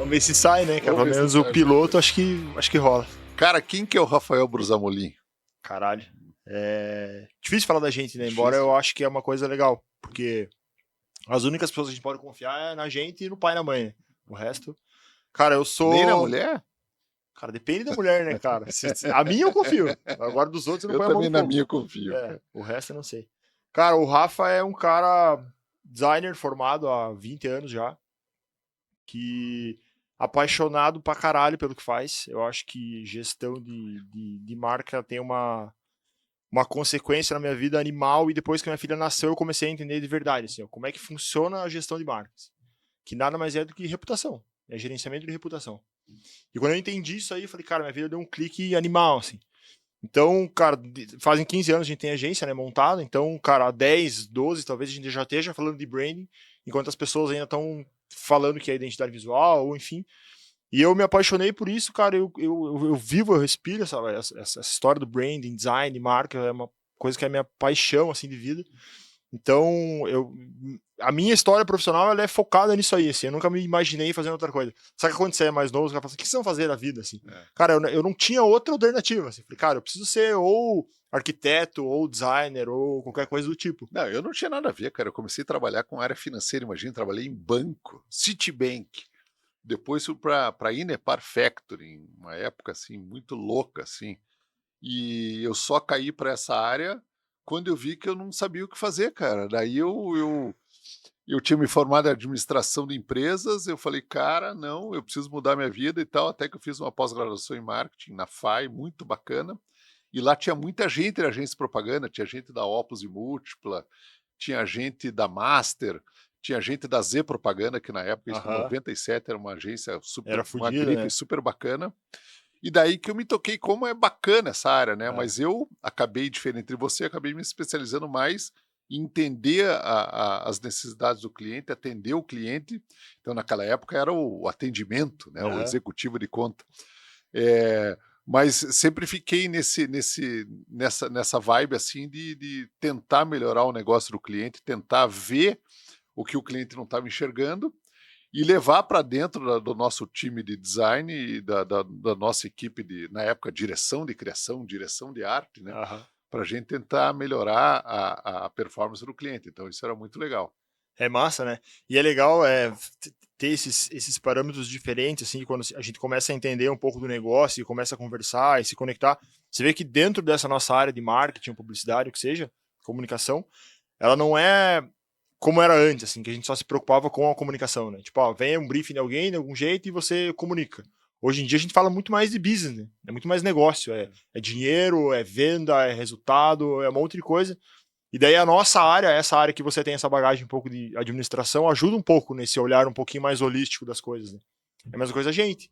Vamos ver se sai, né? Que Vamos pelo ver se menos sai. o piloto acho que rola. Cara, quem que é o Rafael Brusamolin? Caralho. É difícil falar da gente, né? Difícil. Embora eu acho que é uma coisa legal. Porque as únicas pessoas que a gente pode confiar é na gente e no pai e na mãe, né? O resto... Cara, eu sou... Nem na mulher? Cara, depende da mulher, né, cara? A minha eu confio. Agora dos outros eu não Eu ponho a mão também no na fogo. minha confio. É, o resto eu não sei. Cara, o Rafa é um cara designer formado há 20 anos já, que apaixonado pra caralho pelo que faz. Eu acho que gestão de marca tem uma consequência na minha vida animal, e depois que minha filha nasceu eu comecei a entender de verdade, assim, ó, como é que funciona a gestão de marcas. Que nada mais é do que reputação. É gerenciamento de reputação. E quando eu entendi isso aí, eu falei, cara, minha vida deu um clique animal, assim. Então, cara, fazem 15 anos a gente tem agência, né, montada. Então, cara, há 10, 12, talvez a gente já esteja falando de branding, enquanto as pessoas ainda estão falando que é identidade visual, ou enfim. E eu me apaixonei por isso, cara. Eu vivo, eu respiro essa história do branding, design, marca, é uma coisa que é a minha paixão, assim, de vida. Então, a minha história profissional ela é focada nisso aí, assim. Eu nunca me imaginei fazendo outra coisa. Sabe que quando você é mais novo, você vai falar assim, o que vocês vão fazer na vida, assim? É. Cara, eu não tinha outra alternativa, assim. Falei, cara, eu preciso ser ou arquiteto, ou designer, ou qualquer coisa do tipo. Não, eu não tinha nada a ver, cara. Eu comecei a trabalhar com área financeira, imagina, trabalhei em banco, Citibank. Depois fui para Inepar Factoring, uma época, assim, muito louca, assim. E eu só caí para essa área quando eu vi que eu não sabia o que fazer, cara. Daí eu tinha me formado em administração de empresas, eu falei, cara, não, eu preciso mudar minha vida e tal, até que eu fiz uma pós-graduação em marketing na FAI, muito bacana, e lá tinha muita gente da agência de propaganda, tinha gente da Opus e Múltipla, tinha gente da Master, tinha gente da Z Propaganda, que na época, isso em 97, era uma agência super, uma grife, né? Super bacana. E daí que eu me toquei como é bacana essa área, né? Mas eu acabei, diferente de você, acabei me especializando mais em entender as necessidades do cliente, atender o cliente. Então, naquela época, era o atendimento, né? O executivo de conta. Mas sempre fiquei nessa vibe assim de tentar melhorar o negócio do cliente, tentar ver o que o cliente não estava enxergando e levar para dentro do nosso time de design e da nossa equipe na época, direção de criação, direção de arte, né? Para a gente tentar melhorar a performance do cliente. Então, isso era muito legal. É massa, né? E é legal ter esses parâmetros diferentes, assim, quando a gente começa a entender um pouco do negócio e começa a conversar e se conectar. Você vê que dentro dessa nossa área de marketing, publicidade, o que seja, comunicação, ela não é como era antes, assim, que a gente só se preocupava com a comunicação, né? Tipo, ó, vem um briefing de alguém, de algum jeito, e você comunica. Hoje em dia a gente fala muito mais de business, né? É muito mais negócio, é dinheiro, é venda, é resultado, é um monte de coisa. E daí a nossa área, essa área que você tem essa bagagem um pouco de administração, ajuda um pouco nesse olhar um pouquinho mais holístico das coisas, né? É a mesma coisa a gente.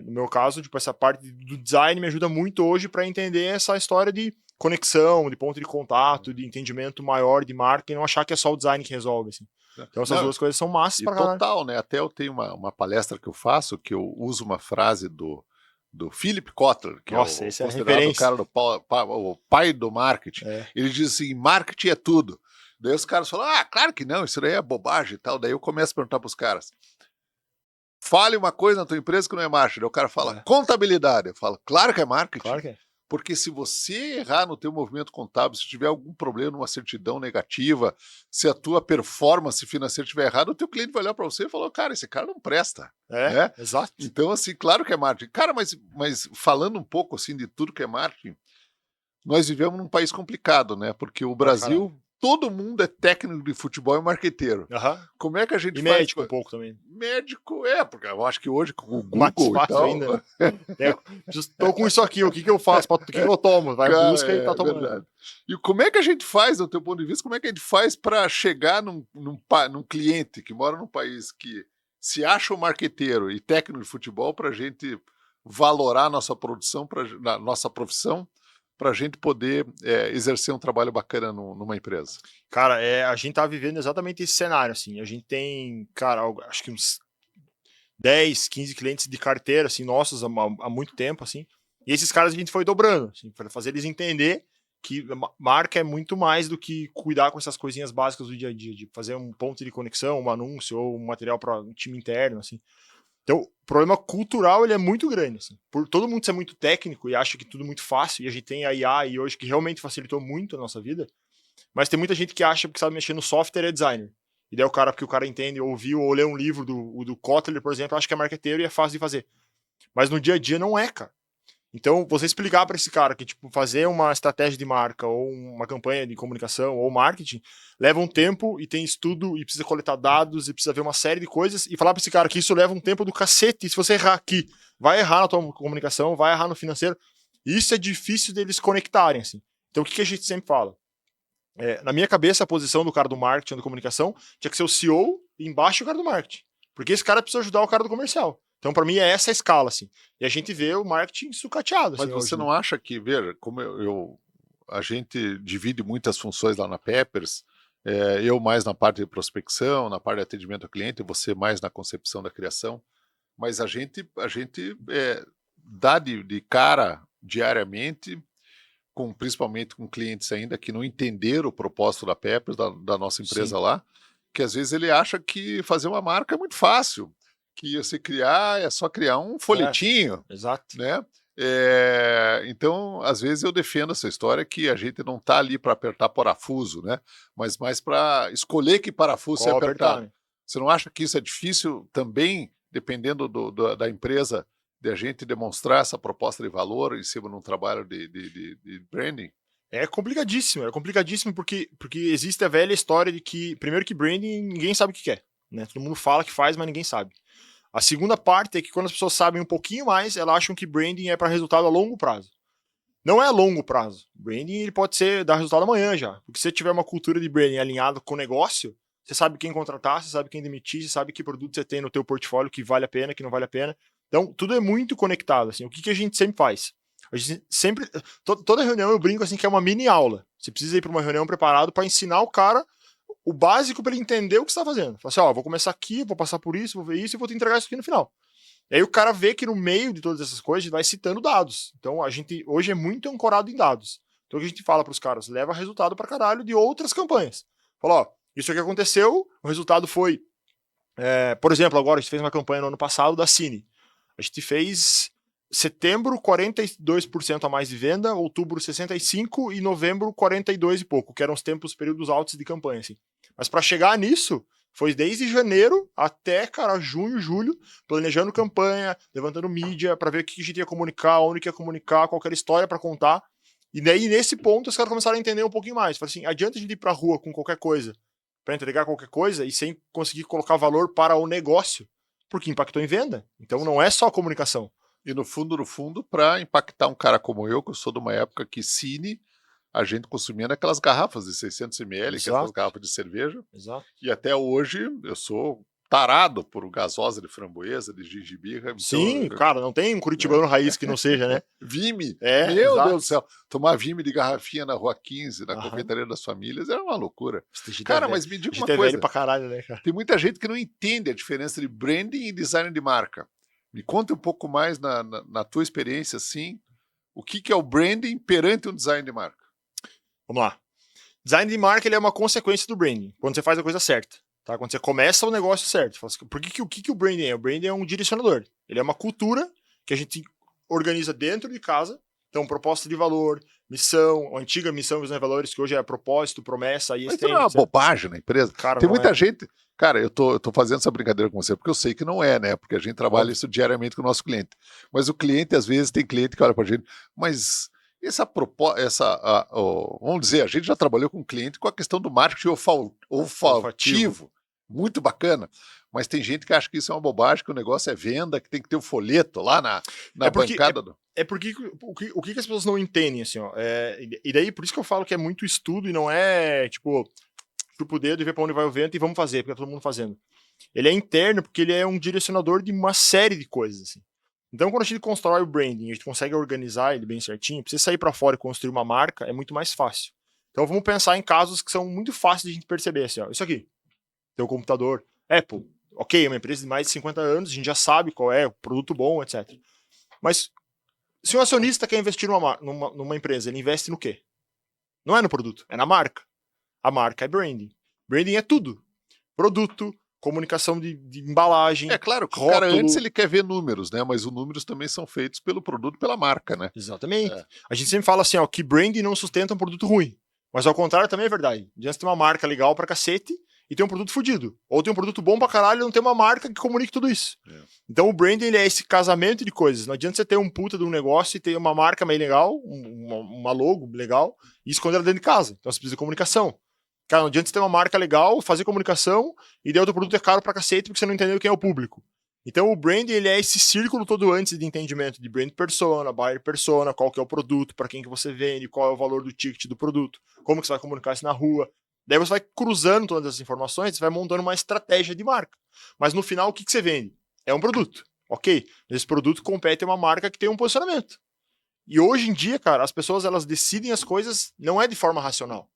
No meu caso, tipo, essa parte do design me ajuda muito hoje para entender essa história de conexão, de ponto de contato, de entendimento maior de marca e não achar que é só o design que resolve, assim. Então essas duas coisas são massas pra caralho. Total, né? Até eu tenho uma palestra que eu faço, que eu uso uma frase do Philip Kotler, que Nossa, é o considerado o cara o pai do marketing. Ele diz assim, marketing é tudo. Daí os caras falam, claro que não, isso daí é bobagem e tal. Daí eu começo a perguntar para os caras, fale uma coisa na tua empresa que não é marketing. Daí o cara fala, contabilidade. Eu falo, claro que é marketing. Claro que é. Porque se você errar no teu movimento contábil, se tiver algum problema, uma certidão negativa, se a tua performance financeira estiver errada, o teu cliente vai olhar para você e falar, cara, esse cara não presta. Né? Exato. Então, assim, claro que é marketing. Cara, mas falando um pouco assim de tudo que é marketing, nós vivemos num país complicado, né? Porque o Brasil, todo mundo é técnico de futebol e marqueteiro. Como é que a gente e faz? Médico um pouco também. Médico, porque eu acho que hoje com o Google mais fácil e tal... ainda, né? Estou com isso aqui, o que eu faço? O que eu tomo? Vai, cara, busca e tá tomando. Verdade. E como é que a gente faz, do teu ponto de vista, como é que a gente faz para chegar num cliente que mora num país que se acha um marqueteiro e técnico de futebol para a gente valorar a nossa produção, nossa profissão, para a gente poder exercer um trabalho bacana numa empresa? Cara, a gente tá vivendo exatamente esse cenário, assim. A gente tem, cara, acho que uns 10, 15 clientes de carteira, assim, nossos há muito tempo, assim. E esses caras a gente foi dobrando, assim, para fazer eles entender que marca é muito mais do que cuidar com essas coisinhas básicas do dia a dia, de fazer um ponto de conexão, um anúncio ou um material para um time interno, assim. Então, o problema cultural ele é muito grande. Assim. Por todo mundo ser muito técnico e acha que tudo é muito fácil, e a gente tem a IA e hoje que realmente facilitou muito a nossa vida, mas tem muita gente que acha que sabe mexer no software é designer. E daí o cara, porque o cara entende, ouviu ou leu um livro do Kotler, por exemplo, acha que é marqueteiro e é fácil de fazer. Mas no dia a dia não é, cara. Então, você explicar para esse cara que, tipo, fazer uma estratégia de marca ou uma campanha de comunicação ou marketing leva um tempo e tem estudo e precisa coletar dados e precisa ver uma série de coisas e falar para esse cara que isso leva um tempo do cacete. E se você errar aqui, vai errar na tua comunicação, vai errar no financeiro. Isso é difícil deles conectarem, assim. Então, o que a gente sempre fala? Na minha cabeça, a posição do cara do marketing ou da comunicação tinha que ser o CEO e embaixo o cara do marketing. Porque esse cara precisa ajudar o cara do comercial. Então, para mim, é essa a escala, assim. E a gente vê o marketing sucateado, Mas assim, você hoje. não acha que, veja, como a gente divide muitas funções lá na Peppers, eu mais na parte de prospecção, na parte de atendimento ao cliente, você mais na concepção da criação, mas a gente dá de cara diariamente, principalmente com clientes ainda que não entenderam o propósito da Peppers, da nossa empresa Sim. lá, que às vezes ele acha que fazer uma marca é muito fácil, que você criar é só criar um folhetinho, Exato. né? Então, às vezes eu defendo essa história que a gente não está ali para apertar parafuso, né? Mas mais para escolher que parafuso ser Qual apertar, apertado. né? Você não acha que isso é difícil também, dependendo da empresa, de a gente demonstrar essa proposta de valor em cima de um trabalho de branding? É complicadíssimo porque existe a velha história de que, primeiro que branding ninguém sabe o que é, né? Todo mundo fala que faz, mas ninguém sabe. A segunda parte é que quando as pessoas sabem um pouquinho mais, elas acham que branding é para resultado a longo prazo. Não é a longo prazo. Branding ele pode dar resultado amanhã já. Porque se você tiver uma cultura de branding alinhada com o negócio, você sabe quem contratar, você sabe quem demitir, você sabe que produto você tem no teu portfólio que vale a pena, que não vale a pena. Então, tudo é muito conectado. Assim. O que a gente sempre faz? A gente sempre. Toda reunião eu brinco assim que é uma mini aula. Você precisa ir para uma reunião preparado para ensinar o cara o básico para ele entender o que você está fazendo. Fala assim, ó, vou começar aqui, vou passar por isso, vou ver isso e vou te entregar isso aqui no final. E aí o cara vê que no meio de todas essas coisas vai citando dados. Então a gente hoje é muito ancorado em dados. Então o que a gente fala para os caras? Leva resultado para caralho de outras campanhas. Fala, ó, isso aqui aconteceu, o resultado foi. Por exemplo, agora a gente fez uma campanha no ano passado da Cine. A gente fez setembro 42% a mais de venda, outubro 65% e novembro 42% e pouco, que eram os tempos, períodos altos de campanha. Assim. Mas para chegar nisso, foi desde janeiro até, cara, junho, julho, planejando campanha, levantando mídia, para ver o que a gente ia comunicar, onde que ia comunicar, qual era a história para contar. E daí, nesse ponto, os caras começaram a entender um pouquinho mais. Falaram assim, adianta a gente ir pra rua com qualquer coisa, para entregar qualquer coisa e sem conseguir colocar valor para o negócio, porque impactou em venda. Então não é só comunicação. E no fundo, para impactar um cara como eu, que eu sou de uma época que Cine, a gente consumia naquelas garrafas de 600 ml, aquelas Exato, garrafas de cerveja, exato. e até hoje eu sou tarado por gasosa de framboesa, de gengibre, então, Sim, cara, não tem um né? curitibano raiz que não seja, né? Vime, É, meu Deus do exato. céu, tomar Vime de garrafinha na Rua 15, na Aham. Confeitaria das Famílias, era uma loucura. A gente é Cara, velho. mas me A diga uma gente é velho coisa, pra caralho, né, cara? tem muita gente que não entende a diferença de branding e design de marca. Me conta um pouco mais na tua experiência, assim, o que é o branding perante um design de marca? Vamos lá. Design de marca ele é uma consequência do branding, quando você faz a coisa certa. Tá? Quando você começa o negócio certo. Por que, o que o branding é? O branding é um direcionador. Ele é uma cultura que a gente organiza dentro de casa. Então, proposta de valor, missão, a antiga missão e os valores, que hoje é propósito, promessa, Mas isso não é ISTM, uma etc. bobagem na empresa. Cara, Tem não muita é. gente. Cara, eu tô fazendo essa brincadeira com você, porque eu sei que não é, né? Porque a gente trabalha Óbvio. isso diariamente com o nosso cliente. Mas o cliente, às vezes, tem cliente que olha pra gente, mas essa proposta, vamos dizer, a gente já trabalhou com cliente com a questão do marketing Olfativo. olfativo, muito bacana. Mas tem gente que acha que isso é uma bobagem, que o negócio é venda, que tem que ter o folheto lá na É porque, bancada do. é porque o que as pessoas não entendem, assim, ó. E daí, por isso que eu falo que é muito estudo e não é, tipo, chupa o dedo e vê pra onde vai o vento e vamos fazer, porque tá todo mundo fazendo. Ele é interno porque ele é um direcionador de uma série de coisas, assim. Então, quando a gente constrói o branding, a gente consegue organizar ele bem certinho, pra você sair para fora e construir uma marca, é muito mais fácil. Então, vamos pensar em casos que são muito fáceis de a gente perceber, assim, ó. Isso aqui, teu computador, Apple, ok, é uma empresa de mais de 50 anos, a gente já sabe qual é, produto bom, etc. Mas, se um acionista quer investir numa empresa, ele investe no quê? Não é no produto, é na marca. A marca é branding. Branding é tudo. Produto, comunicação de embalagem, É claro que o cara rótulo. antes ele quer ver números, né? Mas os números também são feitos pelo produto, pela marca, né? Exatamente. É. A gente sempre fala assim, ó, que branding não sustenta um produto ruim. Mas ao contrário também é verdade. Adianta ter uma marca legal pra cacete e ter um produto fodido. Ou ter um produto bom pra caralho e não ter uma marca que comunique tudo isso. É. Então o branding ele é esse casamento de coisas. Não adianta você ter um puta de um negócio e ter uma marca meio legal, uma logo legal, e esconder ela dentro de casa. Então você precisa de comunicação. Cara, não adianta você ter uma marca legal, fazer comunicação e daí o teu produto é caro pra cacete porque você não entendeu quem é o público. Então o brand ele é esse círculo todo antes de entendimento de brand persona, buyer persona, qual que é o produto, para quem que você vende, qual é o valor do ticket do produto, como que você vai comunicar isso na rua. Daí você vai cruzando todas essas informações, você vai montando uma estratégia de marca. Mas no final o que, que você vende? É um produto, ok? Esse produto compete a uma marca que tem um posicionamento. E hoje em dia, cara, as pessoas elas decidem as coisas não é de forma racional.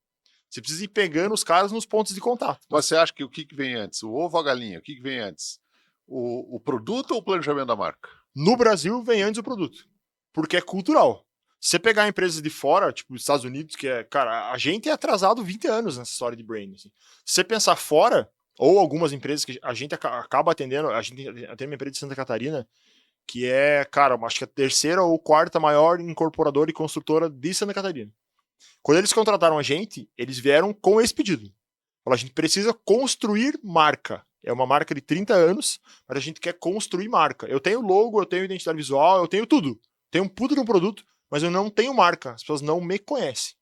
Você precisa ir pegando os caras nos pontos de contato. Mas você acha que o que vem antes? O ovo ou a galinha? O que vem antes? O produto ou o planejamento da marca? No Brasil, vem antes o produto. Porque é cultural. Se você pegar empresas de fora, tipo os Estados Unidos, que é, cara, a gente é atrasado 20 anos nessa história de branding. Assim. Se você pensar fora, ou algumas empresas que a gente acaba atendendo, a gente tem uma empresa de Santa Catarina, que é, cara, acho que a terceira ou quarta maior incorporadora e construtora de Santa Catarina. Quando eles contrataram a gente, eles vieram com esse pedido. Falaram, a gente precisa construir marca. É uma marca de 30 anos, mas a gente quer construir marca. Eu tenho logo, eu tenho identidade visual, eu tenho tudo. Tenho um puto de um produto, mas eu não tenho marca. As pessoas não me conhecem.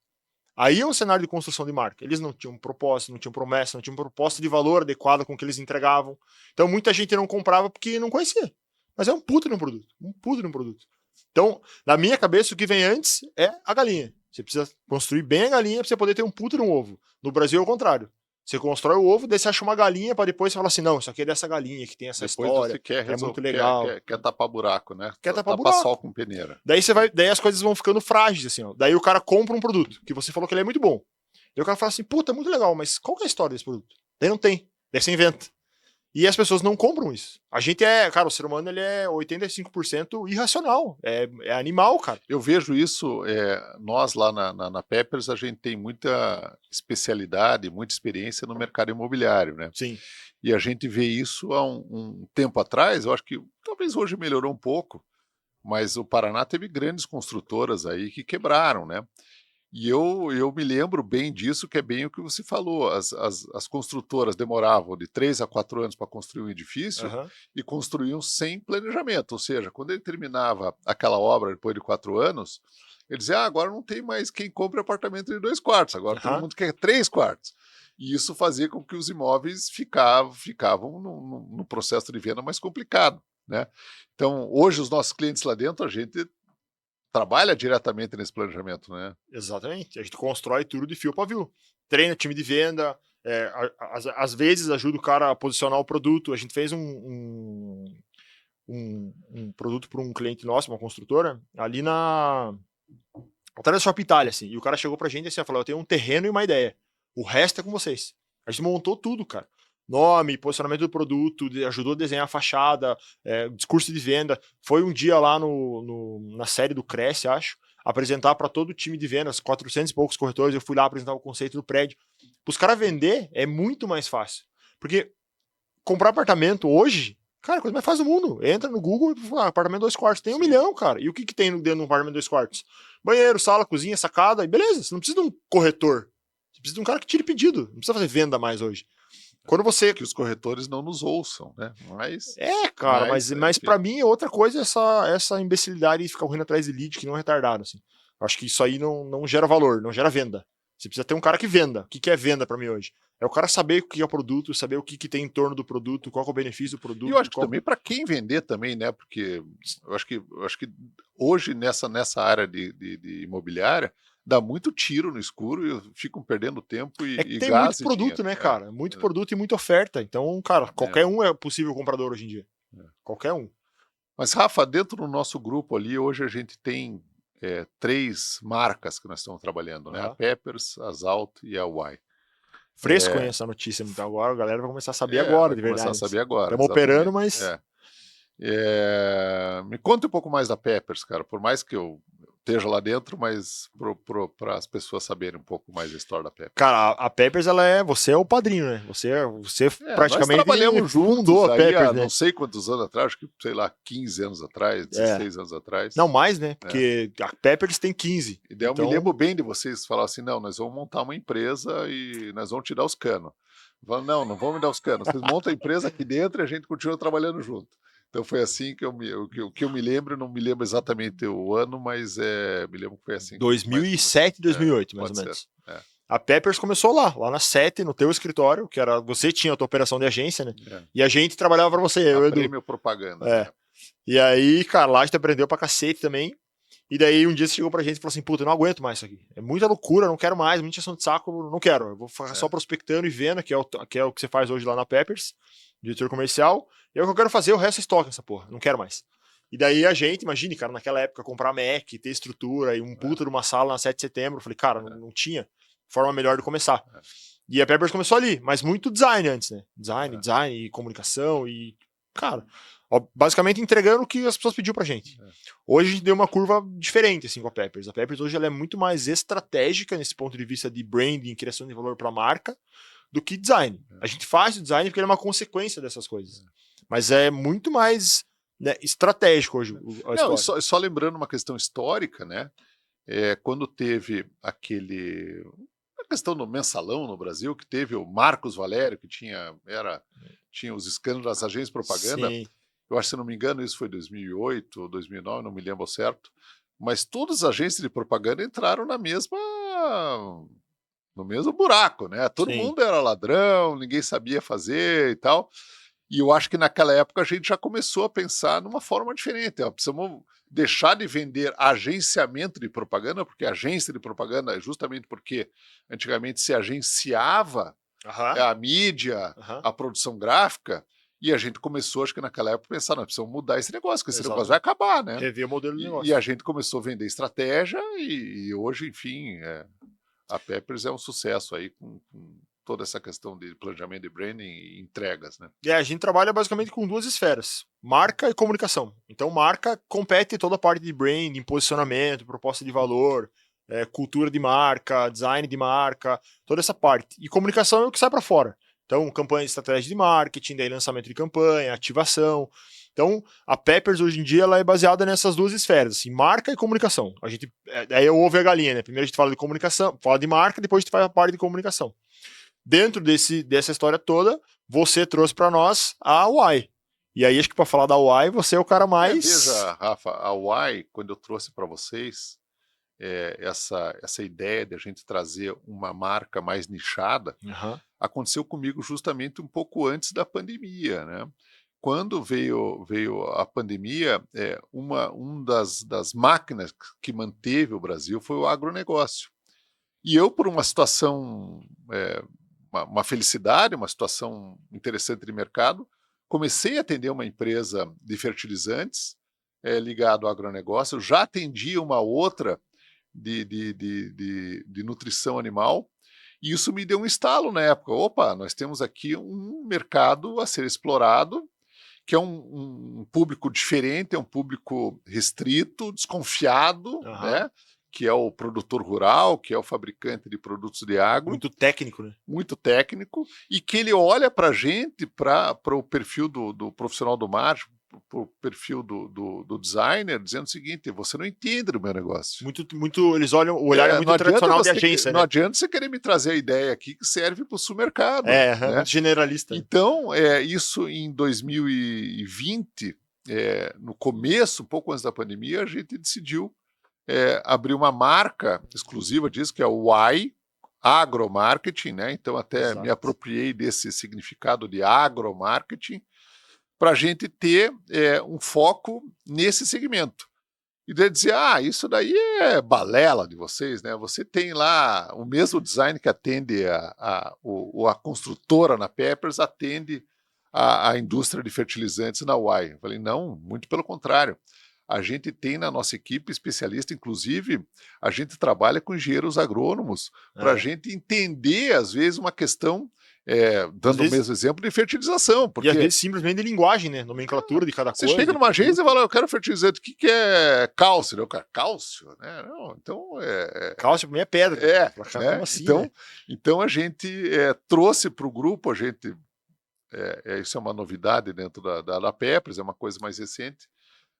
Aí é um cenário de construção de marca. Eles não tinham propósito, não tinham promessa, não tinham proposta de valor adequada com o que eles entregavam. Então muita gente não comprava porque não conhecia. Mas é um puto de um produto. Um puto de um produto. Então, na minha cabeça, o que vem antes é a galinha. Você precisa construir bem a galinha para você poder ter um puto de um ovo. No Brasil é o contrário. Você constrói o ovo, daí você acha uma galinha para depois você falar assim, não, isso aqui é dessa galinha que tem essa Depois história, você quer é muito resolver, legal. quer tapar buraco, né? Quer tapar Tapar sol buraco. com peneira. Daí você vai, daí as coisas vão ficando frágeis assim, ó. Daí o cara compra um produto que você falou que ele é muito bom. Daí o cara fala assim, puta, é muito legal, mas qual que é a história desse produto? Daí não tem. Daí você inventa. E as pessoas não compram isso. A gente é, cara, o ser humano ele é 85% irracional. É animal, cara. Eu vejo isso, nós lá na Peppers, a gente tem muita especialidade, muita experiência no mercado imobiliário, né? Sim. E a gente vê isso há um tempo atrás, eu acho que talvez hoje melhorou um pouco, mas o Paraná teve grandes construtoras aí que quebraram, né? E eu me lembro bem disso, que é bem o que você falou. As construtoras demoravam de 3 a 4 anos para construir um edifício Uhum. e construíam sem planejamento. Ou seja, quando ele terminava aquela obra depois de 4 anos, ele dizia: agora não tem mais quem compre apartamento de 2 quartos, agora todo Uhum. mundo quer 3 quartos. E isso fazia com que os imóveis ficavam no processo de venda mais complicado, né? Então, hoje, os nossos clientes lá dentro, a gente trabalha diretamente nesse planejamento, né? Exatamente. A gente constrói tudo de fio para fio. Treina time de venda, às vezes ajuda o cara a posicionar o produto. A gente fez um produto para um cliente nosso, uma construtora, ali atrás da Shop Itália, assim. E o cara chegou pra gente e assim, falou: eu tenho um terreno e uma ideia. O resto é com vocês. A gente montou tudo, cara. Nome, posicionamento do produto, ajudou a desenhar a fachada, discurso de venda. Foi um dia lá na série do Cresce, acho, apresentar para todo o time de vendas, 400 e poucos corretores. Eu fui lá apresentar o conceito do prédio. Para os caras vender é muito mais fácil. Porque comprar apartamento hoje, cara, a coisa mais fácil do mundo. Entra no Google e fala, apartamento 2 quartos. Tem 1 milhão, cara. E o que tem dentro de um apartamento 2 quartos? Banheiro, sala, cozinha, sacada, e beleza. Você não precisa de um corretor. Você precisa de um cara que tire pedido. Não precisa fazer venda mais hoje. Quando você. Que os corretores não nos ouçam, né? Cara, mas para mim outra coisa é essa imbecilidade de ficar correndo atrás de lead que não é retardado. Assim. Acho que isso aí não gera valor, não gera venda. Você precisa ter um cara que venda. O que é venda para mim hoje? É o cara saber o que é o produto, saber o que tem em torno do produto, qual é o benefício do produto. E eu acho que também para quem vender também, né? Porque eu acho que hoje nessa área de imobiliária dá muito tiro no escuro e ficam perdendo tempo É que e tem muito gás e produto, dinheiro. né, cara? Muito produto e muita oferta. Então, cara, qualquer um é possível comprador hoje em dia. Qualquer um. Mas, Rafa, dentro do nosso grupo ali, hoje a gente tem 3 marcas que nós estamos trabalhando, né? A Peppers, a Zalt e a Y. Fresco essa notícia, então agora a galera vai começar a saber agora, Vai de começar a verdade. saber agora, Estamos operando, exatamente. mas. Me conta um pouco mais da Peppers, cara. Por mais que eu esteja lá dentro, mas para as pessoas saberem um pouco mais da história da Peppers. Cara, a Peppers, você é o padrinho, né? Você Nós praticamente trabalhamos fundou juntos a aí Peppers, há né? não sei quantos anos atrás, acho que, sei lá, 15 anos atrás, É. 16 anos atrás. Não, mais, né? É. Porque a Peppers tem 15. E daí eu me lembro bem de vocês falar assim, não, nós vamos montar uma empresa e nós vamos te dar os canos. Não, não vamos me dar os canos. Vocês montam a empresa aqui dentro e a gente continua trabalhando junto. Então foi assim que eu me lembro, não me lembro exatamente o ano, mas me lembro que foi assim. 2007, 2008, mais ou menos. A Peppers começou lá na Sete, no teu escritório, que era você tinha a tua operação de agência, né? E a gente trabalhava para você, eu, Edu. Prêmio Propaganda. Né? E aí, cara, lá a gente aprendeu pra cacete também. E daí um dia você chegou pra gente e falou assim, puta, eu não aguento mais isso aqui. É muita loucura, eu não quero mais, muita ação de saco, não quero. Eu vou ficar só prospectando e vendo, que é o que você faz hoje lá na Peppers, diretor comercial. E é o que eu quero fazer, o resto é estoque nessa porra, não quero mais. E daí a gente, imagine, cara, naquela época, comprar Mac, ter estrutura e um puta de uma sala na 7 de setembro, eu falei, cara, não tinha forma melhor de começar. E a Peppers começou ali, mas muito design antes, né? Design e comunicação e, cara, basicamente entregando o que as pessoas pediam pra gente. Hoje a gente deu uma curva diferente assim com a Peppers. A Peppers hoje ela é muito mais estratégica nesse ponto de vista de branding, criação de valor para a marca, do que design. A gente faz o design porque ele é uma consequência dessas coisas. Mas é muito mais, né, estratégico hoje a história. Não, só lembrando uma questão histórica, né? Quando teve a questão do mensalão no Brasil, que teve o Marcos Valério, que tinha os escândalos das agências de propaganda. Sim. Eu acho, se não me engano, isso foi 2008 ou 2009, não me lembro certo. Mas todas as agências de propaganda entraram no mesmo buraco, né? Todo Sim. mundo era ladrão, ninguém sabia fazer e tal. E eu acho que naquela época a gente já começou a pensar numa forma diferente. Precisamos deixar de vender agenciamento de propaganda, porque agência de propaganda é justamente porque antigamente se agenciava a mídia, a produção gráfica. E a gente começou, acho que naquela época, a pensar, nós precisamos mudar esse negócio, porque esse negócio vai acabar, né? Rever o modelo de negócio. E a gente começou a vender estratégia e hoje, enfim, a Peppers é um sucesso aí com toda essa questão de planejamento de branding e entregas, né? A gente trabalha basicamente com duas esferas, marca e comunicação. Então, marca compete toda a parte de branding, posicionamento, proposta de valor, cultura de marca, design de marca, toda essa parte. E comunicação é o que sai para fora. Então, campanha de estratégia de marketing, daí lançamento de campanha, ativação. Então, a Peppers hoje em dia ela é baseada nessas duas esferas, assim, marca e comunicação. A gente, aí é o ovo e a galinha, né? Primeiro a gente fala de comunicação, fala de marca, depois a gente faz a parte de comunicação. Dentro dessa história toda, você trouxe para nós a Y. E aí, acho que para falar da Y, você é o cara mais... Veja, Rafa, a Y, quando eu trouxe para vocês essa ideia de a gente trazer uma marca mais nichada, aconteceu comigo justamente um pouco antes da pandemia, né? Quando veio a pandemia, uma das máquinas que manteve o Brasil foi o agronegócio. E eu, por uma situação, uma felicidade, uma situação interessante de mercado, comecei a atender uma empresa de fertilizantes ligada ao agronegócio, já atendia uma outra de nutrição animal, e isso me deu um estalo na época. Opa, nós temos aqui um mercado a ser explorado, que é um público diferente, é um público restrito, desconfiado, né? Que é o produtor rural, que é o fabricante de produtos de agro. Muito técnico, né? Muito técnico, e que ele olha para a gente, para o perfil do profissional do marketing, para o perfil do designer, dizendo o seguinte: você não entende do meu negócio. Eles olham, o olhar é muito tradicional de agência, né? Não adianta você querer me trazer a ideia aqui que serve para o supermercado. Né? Muito generalista. Então, isso em 2020, no começo, um pouco antes da pandemia, a gente decidiu abrir uma marca exclusiva disso, que é o Y, agromarketing, né? Então até me apropriei desse significado de agromarketing, para a gente ter um foco nesse segmento. E daí dizer, isso daí é balela de vocês, né? Você tem lá o mesmo design que atende a construtora na Peppers, atende a indústria de fertilizantes na Y. Eu falei, não, muito pelo contrário. A gente tem na nossa equipe especialista, inclusive, a gente trabalha com engenheiros agrônomos para a gente entender, às vezes, uma questão dando o mesmo exemplo de fertilização. Porque e às vezes simplesmente de linguagem, né? Nomenclatura de cada você coisa. Você chega numa agência e fala, eu quero fertilizante, o que é cálcio? Eu, cara, cálcio? Né? Não, então... Cálcio pra mim é pedra. Né? Como assim, então a gente trouxe para o grupo, a gente... isso é uma novidade dentro da Peppers, é uma coisa mais recente,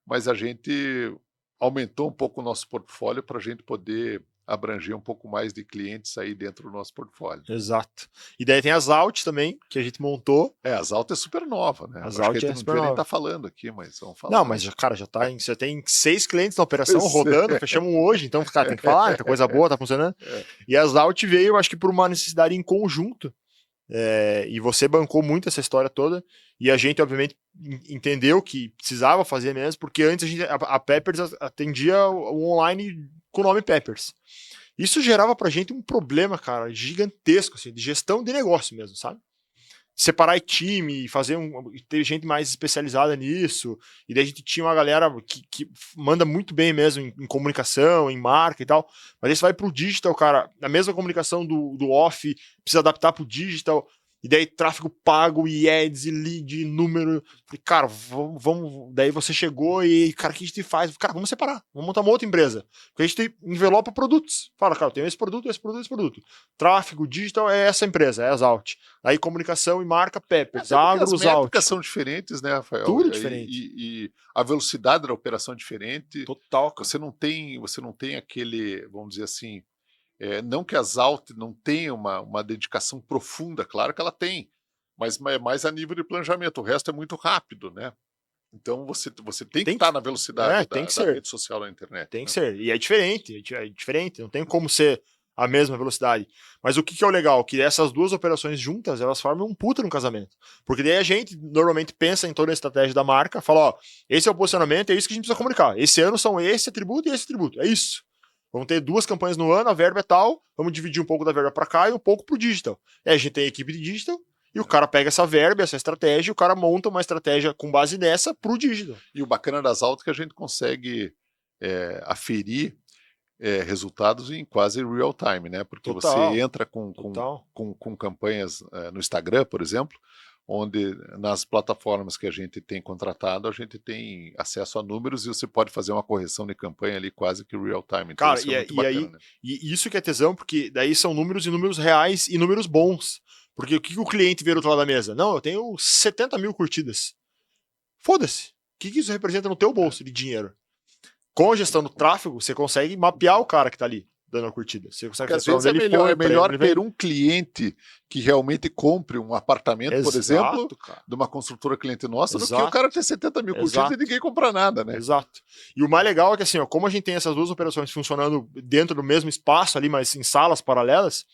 mas a gente aumentou um pouco o nosso portfólio para a gente poder abranger um pouco mais de clientes aí dentro do nosso portfólio. Exato. E daí tem as Alt também, que a gente montou. As Alt é super nova, né? As Alt é super nova. Nem tá falando aqui, mas vamos falar. Não, mas, cara, já tá você tem 6 clientes na operação rodando, fechamos hoje, então, cara, tem que falar, muita coisa boa, tá funcionando. E as Alt veio, acho que por uma necessidade em conjunto, e você bancou muito essa história toda, e a gente, obviamente, entendeu que precisava fazer mesmo, porque antes a Peppers atendia o online com o nome Peppers. Isso gerava pra gente um problema, cara, gigantesco, assim, de gestão de negócio mesmo, sabe? Separar time, ter gente mais especializada nisso, e daí a gente tinha uma galera que manda muito bem mesmo em comunicação, em marca e tal, mas aí você vai pro digital, cara, a mesma comunicação do off, precisa adaptar pro digital, e daí tráfego pago, e ads, e lead, e número, e, cara, vamos, daí você chegou e, cara, o que a gente faz? Cara, vamos separar, vamos montar uma outra empresa, porque a gente envelopa produtos, fala, cara, eu tenho esse produto, esse produto, esse produto, tráfego, digital é essa empresa, é as Alt, aí comunicação e marca, Peppers, Agro, os Alt. As métricas são diferentes, né, Rafael? Tudo diferente. E a velocidade da operação é diferente. Total. Cara. Você não tem aquele, vamos dizer assim, não que as Alt não tenham uma dedicação profunda, claro que ela tem, mas é mais a nível de planejamento, o resto é muito rápido, né? Então você tem que estar na velocidade da rede social da internet. Tem que ser, e é diferente, não tem como ser a mesma velocidade. Mas o que é o legal? Que essas duas operações juntas, elas formam um puta no casamento. Porque daí a gente normalmente pensa em toda a estratégia da marca, fala, ó, esse é o posicionamento, é isso que a gente precisa comunicar. Esse ano são esse atributo e esse atributo, é isso. Vamos ter 2 campanhas no ano, a verba é tal, vamos dividir um pouco da verba para cá e um pouco pro digital. A gente tem a equipe de digital, e o cara pega essa verba, essa estratégia, e o cara monta uma estratégia com base nessa pro digital. E o bacana das Alt é que a gente consegue aferir resultados em quase real time, né? Porque você entra com campanhas no Instagram, por exemplo, onde nas plataformas que a gente tem contratado, a gente tem acesso a números e você pode fazer uma correção de campanha ali quase que real time. Então, cara, e isso que é tesão, porque daí são números e números reais e números bons. Porque o que o cliente vê do outro lado da mesa? Não, eu tenho 70 mil curtidas. Foda-se. O que isso representa no teu bolso de dinheiro? Com a gestão do tráfego, você consegue mapear o cara que tá ali dando a curtida. Você consegue às vezes é melhor ter um cliente que realmente compre um apartamento, por exemplo, de uma construtora cliente nossa, do que o cara ter 70 mil curtidas e ninguém comprar nada, né? Exato. E o mais legal é que, assim, ó, como a gente tem essas duas operações funcionando dentro do mesmo espaço ali, mas em salas paralelas,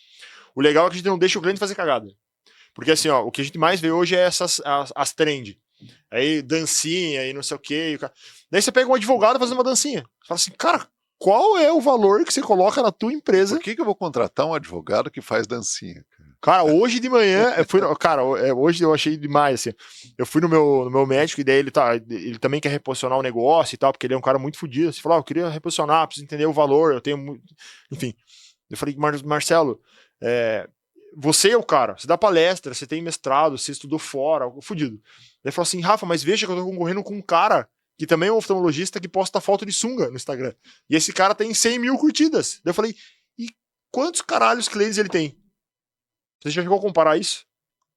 o legal é que a gente não deixa o cliente fazer cagada. Porque, assim, ó, o que a gente mais vê hoje é as trend. Aí, dancinha e não sei o quê. Daí você pega um advogado fazendo uma dancinha. Você fala assim, cara, qual é o valor que você coloca na tua empresa? Por que eu vou contratar um advogado que faz dancinha? Cara, hoje de manhã, hoje eu achei demais, assim. Eu fui no meu médico e daí ele também quer reposicionar o negócio e tal, porque ele é um cara muito fodido. Você falou, eu queria reposicionar, preciso entender o valor, eu tenho muito... Enfim. Eu falei, Marcelo, você é o cara, você dá palestra, você tem mestrado, você estudou fora, fodido. Ele falou assim, Rafa, mas veja que eu tô concorrendo com um cara que também é um oftalmologista que posta foto de sunga no Instagram. E esse cara tem 100 mil curtidas. Daí eu falei, e quantos caralhos clientes ele tem? Você já chegou a comparar isso?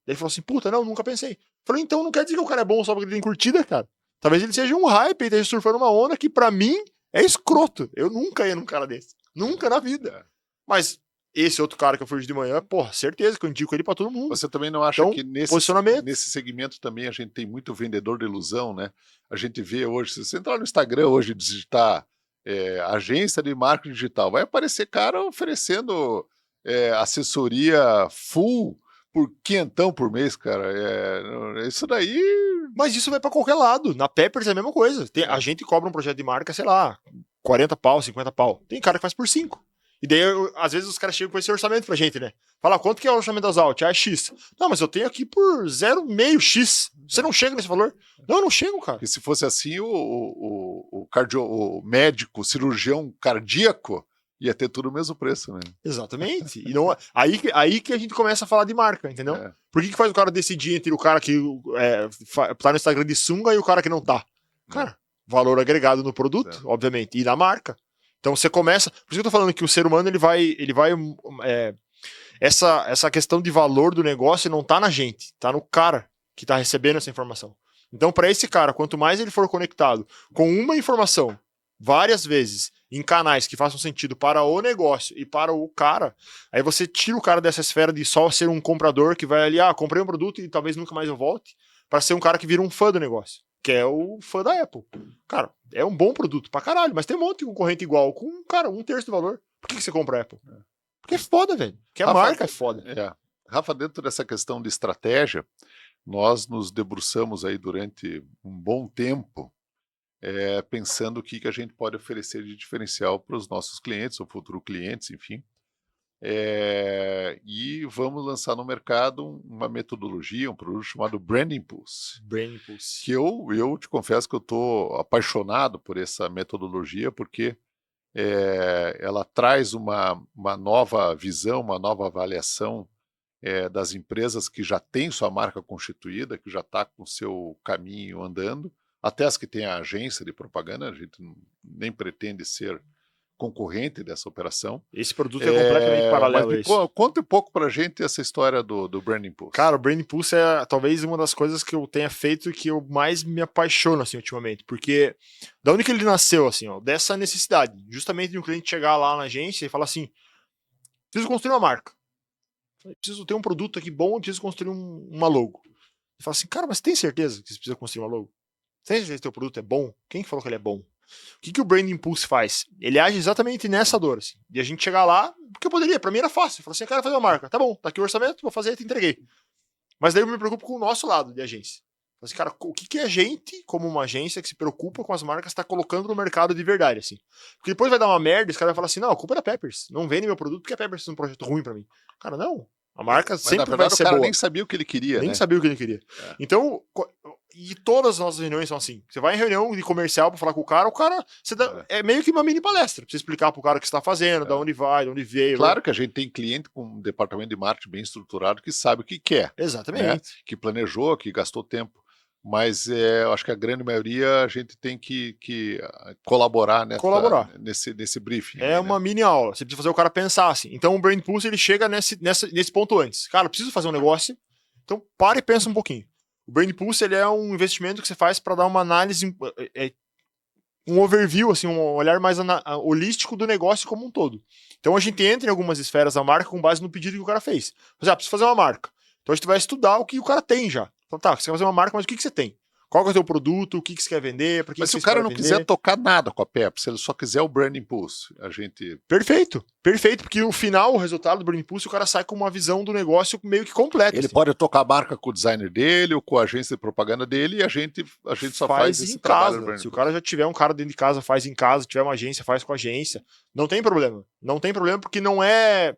Daí ele falou assim, puta, não, nunca pensei. Eu falei, então não quer dizer que o cara é bom só porque ele tem curtida, cara. Talvez ele seja um hype e esteja surfando uma onda que pra mim é escroto. Eu nunca ia num cara desse. Nunca na vida. Mas esse outro cara que eu fui hoje de manhã, porra, certeza que eu indico ele pra todo mundo. Você também não acha então, que nesse segmento também a gente tem muito vendedor de ilusão, né? A gente vê hoje, se você entrar no Instagram hoje e digitar agência de marketing digital, vai aparecer cara oferecendo assessoria full por quinhentão por mês, cara. Isso daí... Mas isso vai pra qualquer lado. Na Peppers é a mesma coisa. A gente cobra um projeto de marca, sei lá, 40 pau, 50 pau. Tem cara que faz por 5. E daí, às vezes, os caras chegam com esse orçamento pra gente, né? Fala, quanto que é o orçamento das Alt? É X. Não, mas eu tenho aqui por 0,5 X. Você não chega nesse valor? Não, eu não chego, cara. E se fosse assim, o médico, o cirurgião cardíaco, Ia ter tudo o mesmo preço, né? Exatamente. E não, aí que a gente começa a falar de marca, entendeu? É. Por que faz o cara decidir entre o cara que tá no Instagram de sunga e o cara que não tá? Cara, valor agregado no produto, obviamente, e na marca. Então você começa. Por isso que eu tô falando que o ser humano ele vai essa questão de valor do negócio não tá na gente, tá no cara que tá recebendo essa informação. Então, para esse cara, quanto mais ele for conectado com uma informação várias vezes em canais que façam sentido para o negócio e para o cara, aí você tira o cara dessa esfera de só ser um comprador que vai ali, comprei um produto e talvez nunca mais eu volte, para ser um cara que vira um fã do negócio, que é o fã da Apple. Cara, é um bom produto pra caralho, mas tem um monte de concorrente igual com, cara, 1/3 do valor. Por que você compra a Apple? Porque é foda, velho. Porque a marca é foda. Rafa, dentro dessa questão de estratégia, nós nos debruçamos aí durante um bom tempo pensando o que a gente pode oferecer de diferencial para os nossos clientes ou futuros clientes, enfim. E vamos lançar no mercado uma metodologia, um produto chamado Branding Pulse. Branding Pulse. Que eu te confesso que eu estou apaixonado por essa metodologia, porque ela traz uma nova visão, uma nova avaliação das empresas que já têm sua marca constituída, que já está com seu caminho andando, até as que têm a agência de propaganda, a gente nem pretende ser concorrente dessa operação. Esse produto é completamente paralelo a isso. Conta um pouco pra gente essa história do Branding Pulse. Cara, o Branding Pulse é talvez uma das coisas que eu tenha feito e que eu mais me apaixono, assim, ultimamente. Porque da onde que ele nasceu, assim, ó, dessa necessidade. Justamente de um cliente chegar lá na agência e falar assim, preciso construir uma marca. Preciso ter um produto aqui bom, preciso construir uma logo. Ele fala assim, cara, mas tem certeza que você precisa construir uma logo? Tem certeza que o teu produto é bom? Quem falou que ele é bom? O que o Branding Pulse faz? Ele age exatamente nessa dor, assim, de a gente chegar lá, porque eu poderia, pra mim era fácil. Falar assim, eu quero fazer uma marca. Tá bom, tá aqui o orçamento, vou fazer, te entreguei. Mas daí eu me preocupo com o nosso lado de agência. Falei assim, cara, o que a gente, como uma agência que se preocupa com as marcas, tá colocando no mercado de verdade, assim? Porque depois vai dar uma merda, esse cara vai falar assim, não, a culpa é da Peppers. Não vende meu produto porque a Peppers é um projeto ruim pra mim. Cara, não. A marca sempre na verdade, vai ser o cara boa. nem sabia o que ele queria, Nem né? sabia o que ele queria. Então, e todas as nossas reuniões são assim. Você vai em reunião de comercial pra falar com o cara é meio que uma mini palestra. Pra você explicar pro cara o que você tá fazendo, da onde vai, de onde veio. Claro que a gente tem cliente com um departamento de marketing bem estruturado que sabe o que quer. Exatamente. Né? Que planejou, que gastou tempo. Mas eu acho que a grande maioria a gente tem que colaborar nesse briefing. É uma mini aula. Você precisa fazer o cara pensar assim. Então o Brain Pulse ele chega nesse ponto antes. Cara, preciso fazer um negócio. Então para e pensa um pouquinho. O Brain Pulse ele é um investimento que você faz para dar uma análise, um overview, assim, um olhar mais holístico do negócio como um todo. Então a gente entra em algumas esferas da marca com base no pedido que o cara fez. Por exemplo, preciso fazer uma marca. Então a gente vai estudar o que o cara tem já. Então tá, você quer fazer uma marca, mas o que você tem? Qual que é o teu produto? O que você quer vender? Mas se o cara não quiser tocar nada com a Pepsi, se ele só quiser o Branding Pulse, a gente... Perfeito, porque no final, o resultado do Branding Pulse, o cara sai com uma visão do negócio meio que completa. Ele pode tocar a marca com o designer dele ou com a agência de propaganda dele e a gente só faz esse trabalho. Se o cara já tiver um cara dentro de casa, faz em casa. Se tiver uma agência, faz com a agência. Não tem problema. Não tem problema porque não é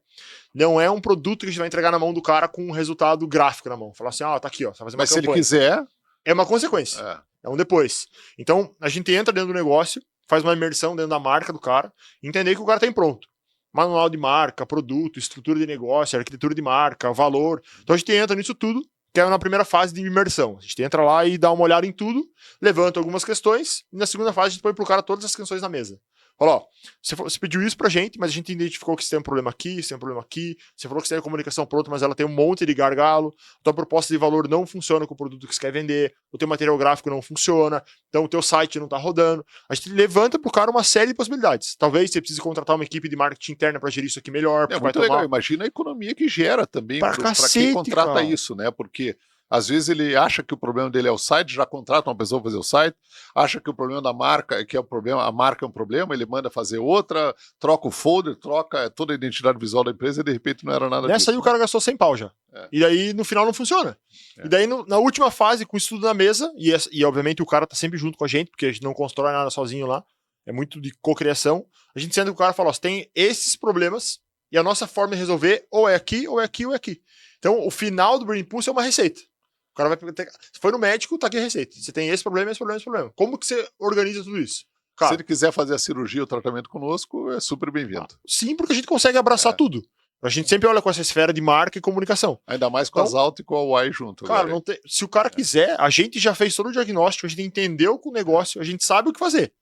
um produto que a gente vai entregar na mão do cara com um resultado gráfico na mão. Falar assim, tá aqui, ó. Tá fazendo uma Mas se ele quiser... É uma consequência. É um depois. Então, a gente entra dentro do negócio, faz uma imersão dentro da marca do cara, entender que o cara tem pronto. Manual de marca, produto, estrutura de negócio, arquitetura de marca, valor. Então a gente entra nisso tudo, que é na primeira fase de imersão. A gente entra lá e dá uma olhada em tudo, levanta algumas questões, e na segunda fase a gente põe pro cara todas as questões na mesa. Fala, ó, você pediu isso pra gente, mas a gente identificou que você tem um problema aqui, você tem um problema aqui, você falou que você tem a comunicação pronta, mas ela tem um monte de gargalo, a tua proposta de valor não funciona com o produto que você quer vender, o teu material gráfico não funciona, então o teu site não tá rodando. A gente levanta pro cara uma série de possibilidades. Talvez você precise contratar uma equipe de marketing interna pra gerir isso aqui melhor. É muito legal, imagina a economia que gera também pra quem contrata isso, né? Porque... Às vezes ele acha que o problema dele é o site, já contrata uma pessoa para fazer o site, acha que o problema da marca é que é o problema, a marca é um problema, ele manda fazer outra, troca o folder, troca toda a identidade visual da empresa e de repente não era nada disso. Nessa aí o cara gastou 100 pau já. E daí no final não funciona. E daí na última fase, com isso tudo na mesa, e obviamente o cara tá sempre junto com a gente, porque a gente não constrói nada sozinho lá, é muito de cocriação. A gente senta com o cara e fala, ó, você tem esses problemas e a nossa forma de resolver ou é aqui, ou é aqui, ou é aqui. Então o final do Brain Pulse é uma receita. O cara vai ter... Se foi no médico, tá aqui a receita. Você tem esse problema, esse problema, esse problema. Como que você organiza tudo isso? Cara, se ele quiser fazer a cirurgia ou o tratamento conosco, é super bem-vindo. Sim, porque a gente consegue abraçar tudo. A gente sempre olha com essa esfera de marca e comunicação. Ainda mais com a Zalto e com a Uai junto. Cara, agora. se o cara quiser, a gente já fez todo o diagnóstico, a gente entendeu com o negócio, a gente sabe o que fazer.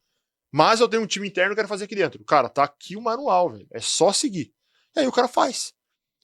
Mas eu tenho um time interno que eu quero fazer aqui dentro. Cara, tá aqui o manual, velho. É só seguir. E aí o cara faz.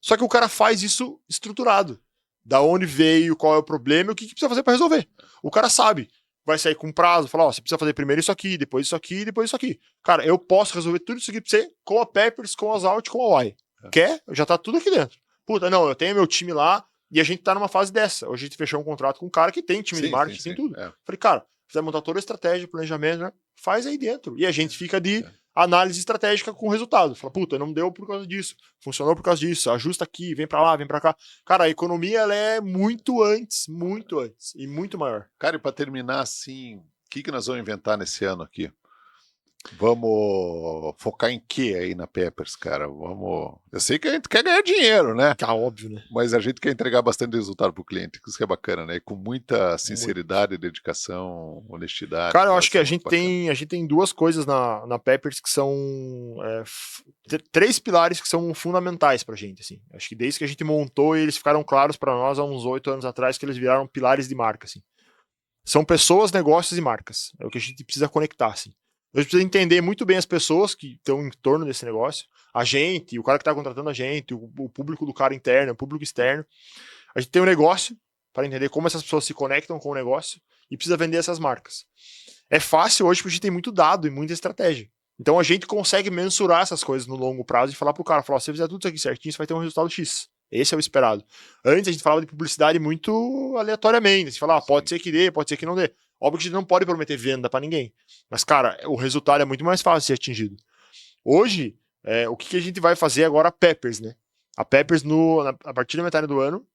Só que o cara faz isso estruturado. Da onde veio, qual é o problema e o que precisa fazer para resolver. O cara sabe. Vai sair com prazo, falar, ó, você precisa fazer primeiro isso aqui, depois isso aqui, depois isso aqui. Cara, eu posso resolver tudo isso aqui pra você com a Peppers, com a Zalt, com a Uai. Quer? Já tá tudo aqui dentro. Puta, não, eu tenho meu time lá e a gente tá numa fase dessa. Hoje a gente fechou um contrato com um cara que tem time de marketing, tem tudo. Falei, cara, você vai montar toda a estratégia, planejamento, né? Faz aí dentro. E a gente fica de análise estratégica com o resultado. Fala, puta, não deu por causa disso, funcionou por causa disso, ajusta aqui, vem pra lá, vem pra cá. Cara, a economia, ela é muito antes e muito maior. Cara, e pra terminar assim, o que nós vamos inventar nesse ano aqui? Vamos focar em quê aí na Peppers, cara? Eu sei que a gente quer ganhar dinheiro, né? Tá óbvio, né? Mas a gente quer entregar bastante resultado pro cliente, isso que é bacana, né? E com muita sinceridade, dedicação, honestidade. Cara, eu acho que a gente tem duas coisas na Peppers que são três pilares que são fundamentais pra gente, assim. Acho que desde que a gente montou, eles ficaram claros pra nós há uns 8 anos atrás que eles viraram pilares de marca, assim. São pessoas, negócios e marcas. É o que a gente precisa conectar, assim. A gente precisa entender muito bem as pessoas que estão em torno desse negócio, a gente, o cara que está contratando a gente, o público do cara interno, o público externo. A gente tem um negócio para entender como essas pessoas se conectam com o negócio e precisa vender essas marcas. É fácil hoje porque a gente tem muito dado e muita estratégia. Então a gente consegue mensurar essas coisas no longo prazo e falar pro cara, falar, se você fizer tudo isso aqui certinho, você vai ter um resultado X. Esse é o esperado. Antes a gente falava de publicidade muito aleatoriamente. Você falava, pode ser que dê, pode ser que não dê. Óbvio que a gente não pode prometer venda para ninguém. Mas, cara, o resultado é muito mais fácil de ser atingido. Hoje, o que a gente vai fazer agora? A Peppers, né? A Peppers, a partir da metade do ano,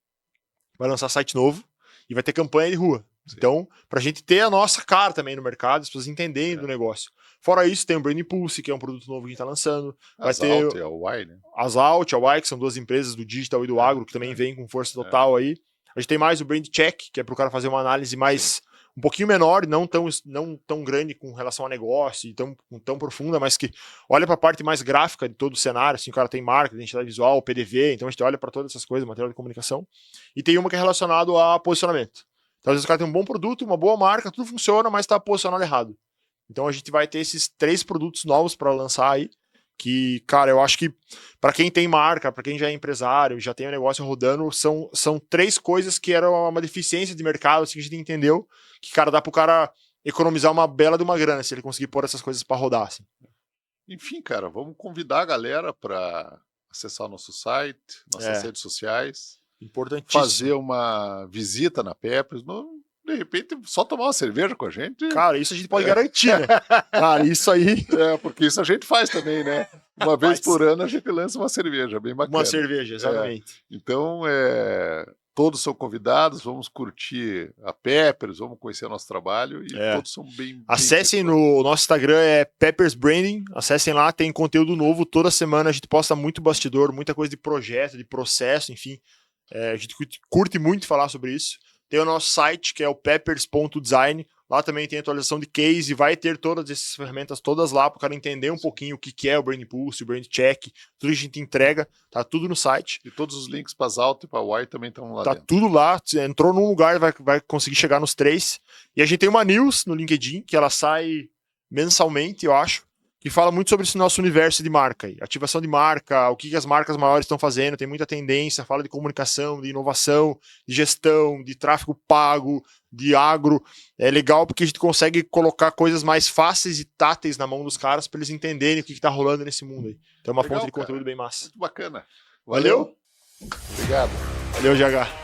vai lançar site novo e vai ter campanha de rua. Sim. Então, pra gente ter a nossa cara também no mercado, as pessoas entenderem do negócio. Fora isso, tem o Brand Impulse, que é um produto novo que a gente tá lançando. Vai ter a Zalt e a Uai, né? A Zalt e a Uai, que são duas empresas do digital e do agro, que também vêm com força total aí. A gente tem mais o Brand Check, que é pro cara fazer uma análise mais... um pouquinho menor, não tão grande com relação a negócio e tão profunda, mas que olha para a parte mais gráfica de todo o cenário, assim, o cara tem marca, identidade visual, PDV, então a gente olha para todas essas coisas, material de comunicação, e tem uma que é relacionado a posicionamento. Então às vezes o cara tem um bom produto, uma boa marca, tudo funciona, mas está posicionado errado. Então a gente vai ter esses 3 produtos novos para lançar aí, que, cara, eu acho que para quem tem marca, para quem já é empresário, já tem um negócio rodando, são 3 coisas que eram uma deficiência de mercado, assim, que a gente entendeu, que, cara, dá pro cara economizar uma bela de uma grana, se ele conseguir pôr essas coisas para rodar, assim. Enfim, cara, vamos convidar a galera para acessar o nosso site, nossas redes sociais. Importantíssimo. Fazer uma visita na Peppers, de repente, só tomar uma cerveja com a gente. Cara, isso a gente pode garantir, né? Cara, isso aí... porque isso a gente faz também, né? Uma vez por ano a gente lança uma cerveja, bem bacana. Uma cerveja, exatamente. Então, todos são convidados, vamos curtir a Peppers, vamos conhecer o nosso trabalho e todos são bem... Acessem no nosso Instagram, Peppers Branding, acessem lá, tem conteúdo novo toda semana, a gente posta muito bastidor, muita coisa de projeto, de processo, enfim. A gente curte muito falar sobre isso. Tem o nosso site, que é o peppers.design. Lá também tem atualização de case, vai ter todas essas ferramentas todas lá para o cara entender um pouquinho o que é o Brand Impulse, o Brand Check, tudo que a gente entrega, tá tudo no site. E todos os links para Zalt e para Uai também estão lá tá dentro. Tudo lá, entrou num lugar, vai conseguir chegar nos 3. E a gente tem uma news no LinkedIn, que ela sai mensalmente, eu acho, que fala muito sobre esse nosso universo de marca aí. Ativação de marca, o que as marcas maiores estão fazendo, tem muita tendência, fala de comunicação, de inovação, de gestão, de tráfego pago, de agro. É legal porque a gente consegue colocar coisas mais fáceis e táteis na mão dos caras para eles entenderem o que está rolando nesse mundo aí. Então é uma fonte de conteúdo bem massa. Muito bacana. Valeu? Obrigado. Valeu, GH.